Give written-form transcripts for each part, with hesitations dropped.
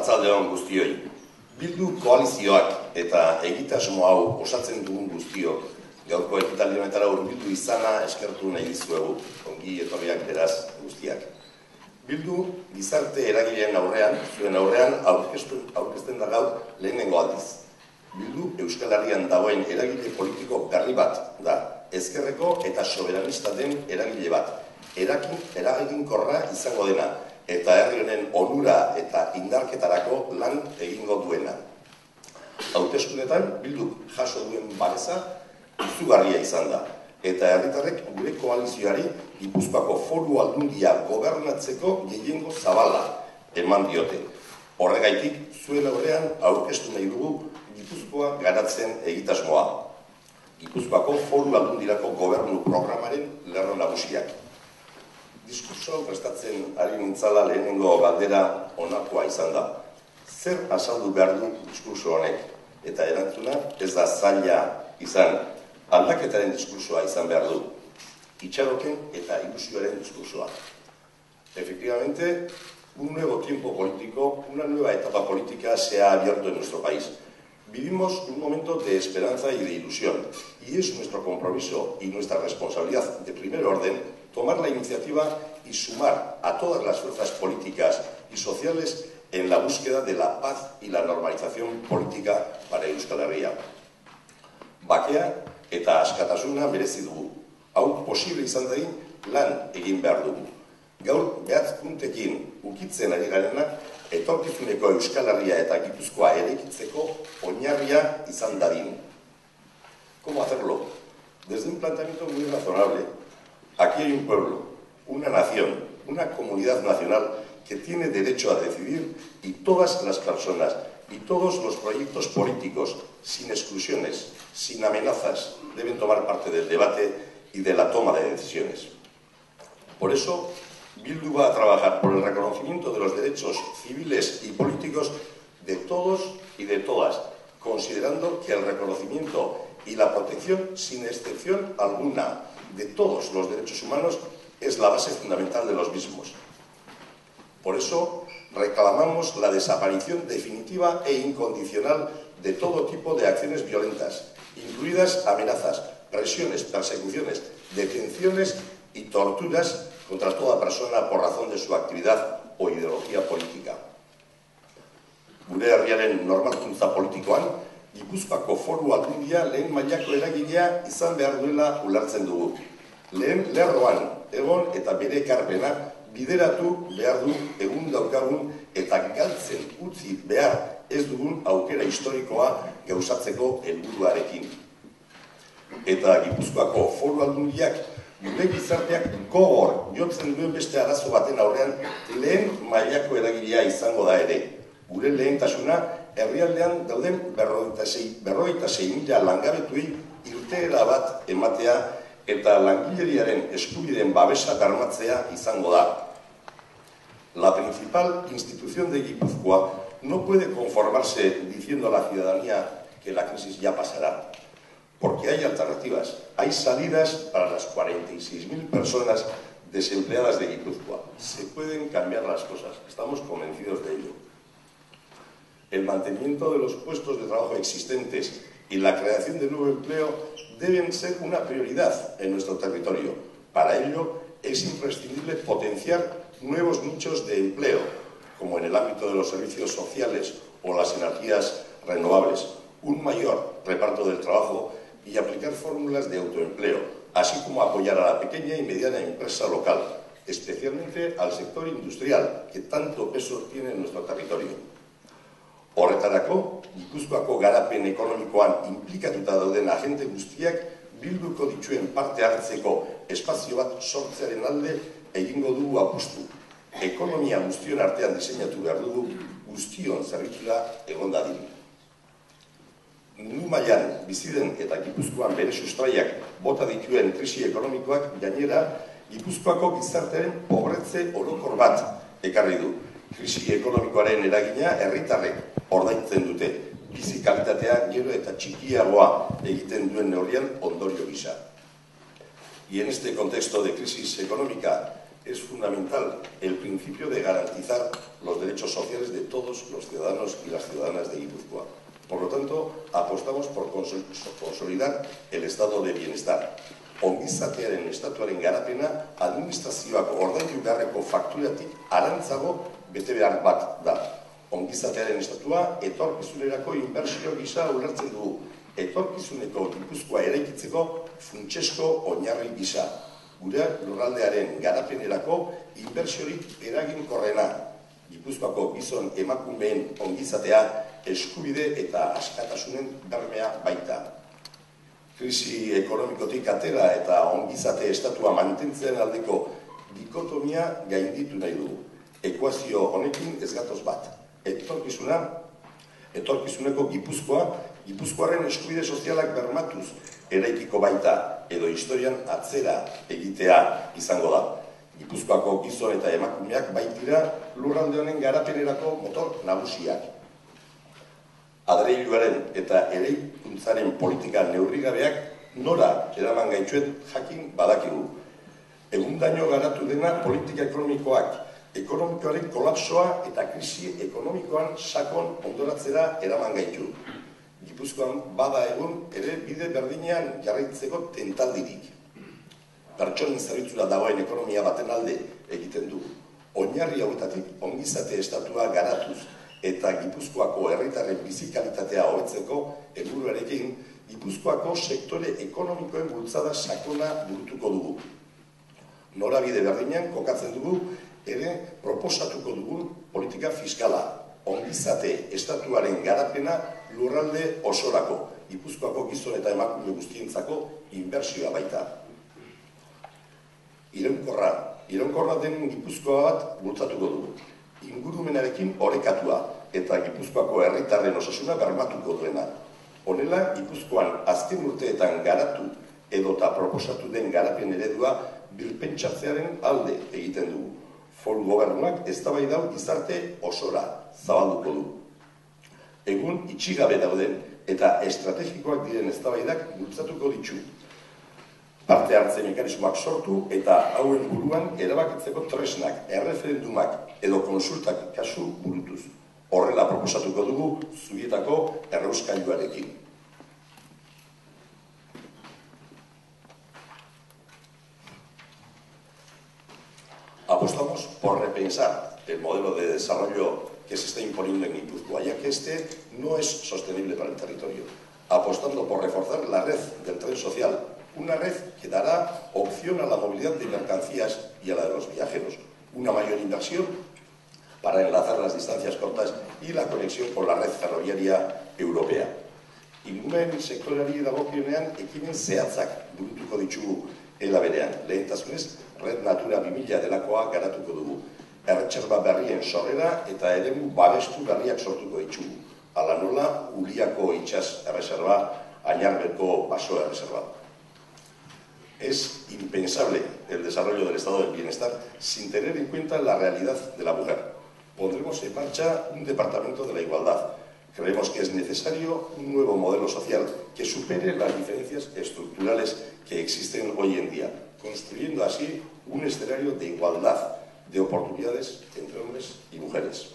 Arratsalde-on guztioi. Bildu koalizioak eta egitasmo hau osatzen dugun guztiok gaurko ekitaldi honetara hurbildu izana eskertu nahi dizuegu, ongi etorriak beraz guztiak. Bildu gizarte eragileen aurrean, zuen aurrean aurkezten da gaur lehenengo aldiz. Bildu Euskal Herrian dagoen eragile politiko berri bat da, ezkerreko eta soberanista den eragile bat, eraginkorra izango dena, eta herri honen onura eta indarketarako lan egingo duena. Hauteskundetan Bilduk jaso duen babesa izugarria izan da, eta herritarrek gure koalizioari Gipuzkoako Foru Aldundia gobernatzeko gehiengo zabala eman diote. Horregaitik, zuen aurrean aurkeztu nahi dugu Gipuzkoa garatzen egitasmoa. Gipuzkoako Foru Aldundirako gobernu programaren lerro nagusiak. Diskurso prestatzen ari nintzala lehenengo galdera honakoa izan da. Zer azaldu behar du diskurso honek? Eta erantzuna ez da zaila izan, aldaketaren diskursoa izan behar du. Itxaroken eta ilusioaren diskursoa. Efectivamente, un nuevo tiempo político, una nueva etapa política se ha abierto en nuestro país. Vivimos un momento de esperanza y de ilusión, y es nuestro compromiso y nuestra responsabilidad de primer orden tomar la iniciativa y sumar a todas las fuerzas políticas y sociales en la búsqueda de la paz y la normalización política para Euskal Herria. Bakea eta askatasuna merezi dugu. Hau posible izan dadin lan egin behar dugu. Gaur behatz puntekin ukitzen ari garenak etorkizuneko Euskal Herria eta Gipuzkoa eraikitzeko oinarria izan dadin. ¿Cómo hacerlo? Desde un planteamiento muy razonable. Aquí hay un pueblo, una nación, una comunidad nacional que tiene derecho a decidir y todas las personas y todos los proyectos políticos, sin exclusiones, sin amenazas, deben tomar parte del debate y de la toma de decisiones. Por eso, Bildu va a trabajar por el reconocimiento de los derechos civiles y políticos de todos y de todas, considerando que el reconocimiento y la protección, sin excepción alguna, de todos los derechos humanos es la base fundamental de los mismos. Por eso reclamamos la desaparición definitiva e incondicional de todo tipo de acciones violentas, incluidas amenazas, presiones, persecuciones, detenciones y torturas contra toda persona por razón de su actividad o ideología política. Gure herriaren normalkuntza politikoan, Gipuzkoako Foru Aldundia lehen mailako eragilea izan behar duela ulertzen dugu. Lehen lerroan egon eta bere ekarpena bideratu behar du egun daukagun eta galtzen utzi behar ez dugun aukera historikoa gauzatzeko helburuarekin. Eta Gipuzkoako Foru Aldundiak gure gizarteak gogor jotzen duen beste arazo baten aurrean lehen mailako eragilea izango da ere. Gure lehentasuna herrialdean dauden 46.000 langabetuei irteera bat ematea eta langileriaren eskubideen babesa bermatzea izango da. La principal institución de Gipuzkoa no puede conformarse diciendo a la ciudadanía que la crisis ya pasará, porque hay alternativas, hay salidas para las 46.000 personas desempleadas de Gipuzkoa. Se pueden cambiar las cosas, estamos convencidos de ello. El mantenimiento de los puestos de trabajo existentes y la creación de nuevo empleo deben ser una prioridad en nuestro territorio. Para ello es imprescindible potenciar nuevos nichos de empleo, como en el ámbito de los servicios sociales o las energías renovables, un mayor reparto del trabajo y aplicar fórmulas de autoempleo, así como apoyar a la pequeña y mediana empresa local, especialmente al sector industrial, que tanto peso tiene en nuestro territorio. Horretarako, Gipuzkoako garapen ekonomikoan inplikatuta dauden agente guztiak Bilduko dituen parte hartzeko espazio bat sortzearen alde egingo dugu apustu. Ekonomia guztion artean diseinatu behar dugu guztion zerbitzura egon dadin. Mundu mailan bizi den eta Gipuzkoan bere sustraiak bota dituen krisi ekonomikoak gainera Gipuzkoako gizartearen pobretze orokor bat ekarri du. Krisi ekonomikoaren eragina herritarrek ordaintzen dute, bizi kalitatea gero eta txikiagoa egiten duen neurrian ondorio gisa. Y en este contexto de crisis económica es fundamental el principio de garantizar los derechos sociales de todos los ciudadanos y las ciudadanas de Guipúzcoa. Por lo tanto, apostamos por consolidar el estado de bienestar. Ongizatearen estatuaren garapena administrazioak ordaindu beharreko fakturatik arantzago bete behar bat da. Ongizatearen estatua etorkizunerako inbertsio gisa ulertzen dugu. Etorkizuneko Gipuzkoa eraikitzeko funtsezko oinarri gisa. Gure lurraldearen garapenerako inbertsiorik eraginkorrena. Gipuzkoako gizon emakumeen ongizatea eskubide eta askatasunen bermea baita. Krisi ekonomikotik atera eta ongizate estatua mantentzen aldeko dikotomia gainditu nahi dugu. Ekuazio honekin ez gatoz bat. Etorkizuneko Gipuzkoa, Gipuzkoaren eskubide sozialak bermatuz eraikiko baita edo historian atzera egitea izango da. Gipuzkoako gizon eta emakumeak baitira lurralde honen garapenerako motor nagusiak. Adreiluaren eta eraikuntzaren politika neurrigabeak nora eraman gaituen jakin badakigu. Egundaino garatu dena politika ekonomikoaren kolapsoa eta krisi ekonomikoan sakon ondoratzera eraman gaitu. Gipuzkoan bada egun ere bide berdinean jarraitzeko tentaldirik. Pertsonen zerbitzura dagoen ekonomia baten alde egiten du. Oinarri hauetatik ongizate estatua garatuz eta Gipuzkoako herritarren bizikalitatea hobetzeko helburuarekin Gipuzkoako sektore ekonomikoen bultzada sakona burutuko dugu. Norabide berdinean kokatzen dugu ere proposatuko dugun politika fiskala, ongizate estatuaren garapena lurralde osorako, Gipuzkoako gizon eta emakume guztientzako inbertsioa baita. Iraunkorra den Gipuzkoa bat bultzatuko dugu. Ingurumenarekin orekatua eta Gipuzkoako herritarren osasuna bermatuko duena. Honela, Gipuzkoan azken urteetan garatu edota proposatu den garapen eredua birpentsatzearen alde egiten dugu. Foru gobernuak eztabaida hau gizarte osora zabalduko du. Egun itxigabe dauden eta estrategikoak diren eztabaidak bultzatuko ditu. Parte hartze mekanismoak sortu eta hauen buruan erabakitzeko tresnak, erreferendumak edo konsultak kasu burutuz. Horrela proposatuko dugu Zubietako errauskailuarekin. Apostamos por repensar el modelo de desarrollo que se está imponiendo en Guipúzcoa, ya que este no es sostenible para el territorio, apostando por reforzar la red del tren social, una red que dará opción a la movilidad de mercancías y a la de los viajeros, una mayor inversión para enlazar las distancias cortas y la conexión con la red ferroviaria europea. Ingumen sektoreari dagokionean ekimen zehatzak burutuko ditugu elaberean. Lehentasunez, Red Natura 2000 delakoa garatuko dugu. Erretxerba berrien sorrera eta eremu babestu berriak sortuko ditugu. Hala nola, Uliako itxas erreserba, Añarbeko baso erreserba. Es impensable el desarrollo del estado del bienestar sin tener en cuenta la realidad de la mujer. Pondremos en marcha un departamento de la igualdad. Creemos que es necesario un nuevo modelo social que supere las diferencias estructurales que existen hoy en día, construyendo así un escenario de igualdad de oportunidades entre hombres y mujeres.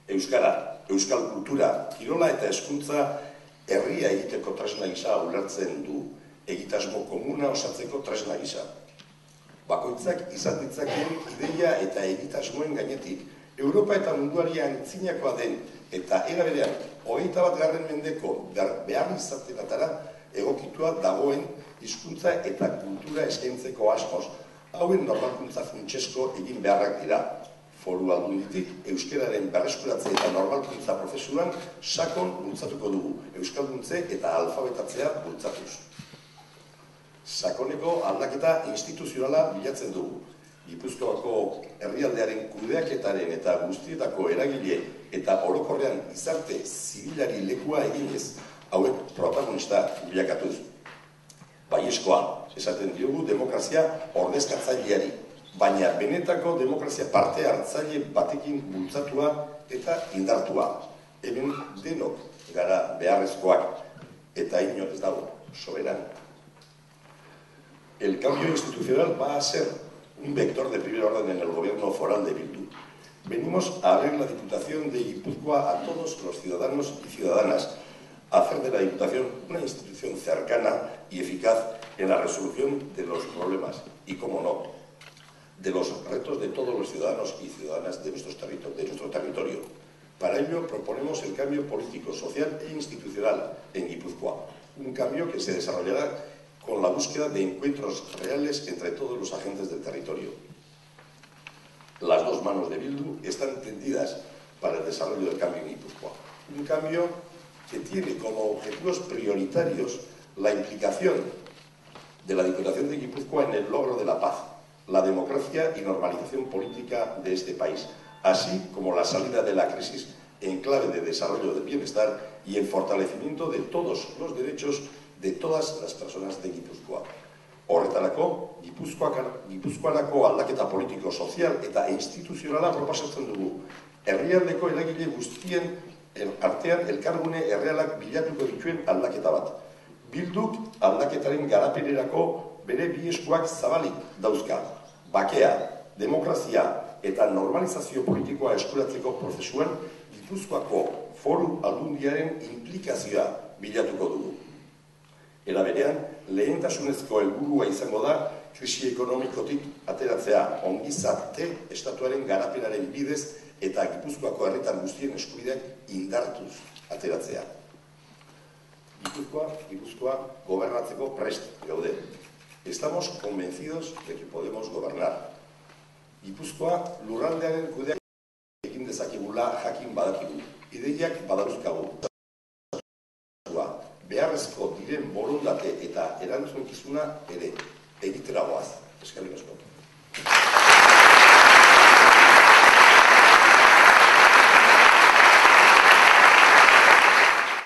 Euskara, euskal kultura, kirola eta hezkuntza herria egiteko tresna gisa ulertzen du, egitasmo komuna osatzeko tresna gisa. Bakoitzak izan ditzakeen ideia eta egitasmoen gainetik, Europa eta munduari antzinakoa den eta era berean 21. mendeko behar izatenatara egokitua dagoen hizkuntza eta kultura eskaintzeko asmoz, hauen normalkuntza funtsezko egin beharrak dira. Foru Aldunditik euskararen berreskuratze eta normalkuntza prozesuan sakon bultzatuko dugu, euskalduntze eta alfabetatzea bultzatuz. Sakoneko aldaketa instituzionala bilatzen dugu. Gipuzkoako herrialdearen kudeaketaren eta guztietako eragile eta orokorrean gizarte zibilari lekua eginez, hauek protagonista bilakatuz. Baiezkoa, esaten diogu demokrazia ordezkatzaileari, baina benetako demokrazia parte hartzaile batekin bultzatua eta indartua. Hemen denok gara beharrezkoak eta inor ez dago soberan. El cambio institucional va a ser un vector de primer orden en el gobierno foral de Bildu. Venimos a abrir la Diputación de Guipúzcoa a todos los ciudadanos y ciudadanas, a hacer de la Diputación una institución cercana y eficaz en la resolución de los problemas y, como no, de los retos de todos los ciudadanos y ciudadanas de nuestro territorio. Para ello proponemos el cambio político, social e institucional en Guipúzcoa, un cambio que se desarrollará con la búsqueda de encuentros reales entre todos los agentes del territorio. Las dos manos de Bildu están tendidas para el desarrollo del cambio en Guipúzcoa. Un cambio que tiene como objetivos prioritarios la implicación de la Diputación de Guipúzcoa en el logro de la paz, la democracia y normalización política de este país, así como la salida de la crisis en clave de desarrollo del bienestar y el fortalecimiento de todos los derechos de todas las personas de Guipúzcoa. Horretarako, Gipuzkoarako aldaketa politiko, sozial eta instituzionala proposatzen dugu. Herrialdeko eragile guztien artean elkargune errealak bilatuko dituen aldaketa bat. Bilduk aldaketaren garapenerako bere bi eskuak zabalik dauzka. Bakea, demokrazia eta normalizazio politikoa eskuratzeko prozesuan Gipuzkoako Foru Aldundiaren implikazioa bilatuko dugu. Era berean, lehentasunezko helburua izango da krisi ekonomikotik ateratzea, ongizate estatuaren garapenaren bidez eta Gipuzkoako herritar guztien eskubideak indartuz ateratzea. Gipuzkoa gobernatzeko prest gaude. Estamos convencidos de que podemos gobernar. Gipuzkoa lurraldearen kudeak egin dezakegula jakin badakigu. Ideiak badauzkagu. Beharrezko diren borondate eta erantzunkizuna ere egitera goaz. Eskerrik asko.